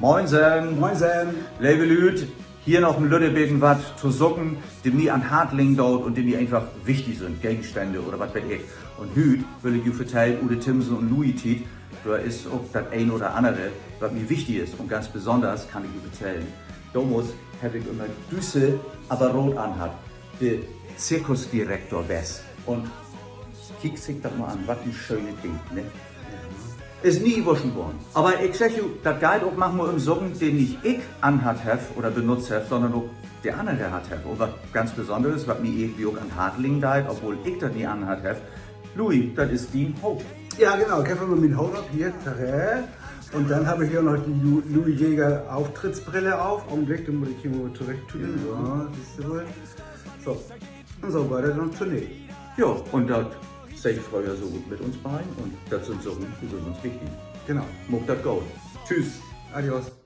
Moinsen, Moinsen. liebe Lüd, hier noch ein Lüttebeten was zu suchen, die mir an Hartling dort und die mir einfach wichtig sind, Gegenstände oder was weiß ich. Und Hüt will ich dir vertellen, Ude Timsen und Louis Tiet, da ist auch das ein oder andere, was mir wichtig ist und ganz besonders kann ich dir erzählen. Damals habe ich immer Düsse, aber rot anhat, der Zirkusdirektor West. Und kick sich das mal an, was ein schönes Ding, ne? Ist nie waschen worden. Aber ich sag you, das geht auch manchmal im Socken, den nicht ich anhat habe oder benutzt habe, sondern auch der andere hat habe. Und was ganz Besonderes, was mir irgendwie auch an Hartling geht, obwohl ich das nie anhat habe. Louis, das ist die Hope. Ja, genau. Ich habe immer meinen Hold-Up hier. Tada. Und dann habe ich hier noch die Louis Jäger Auftrittsbrille auf. Augenblick, den muss ich hier mal zurecht tun. Ja, siehst du wohl. So. Und so weiter dann Tournee. Ja, und das sehe ich früher so gut mit uns beiden und das sind Sachen, die sind uns wichtig. Genau. Muck das Gold. Tschüss. Adios.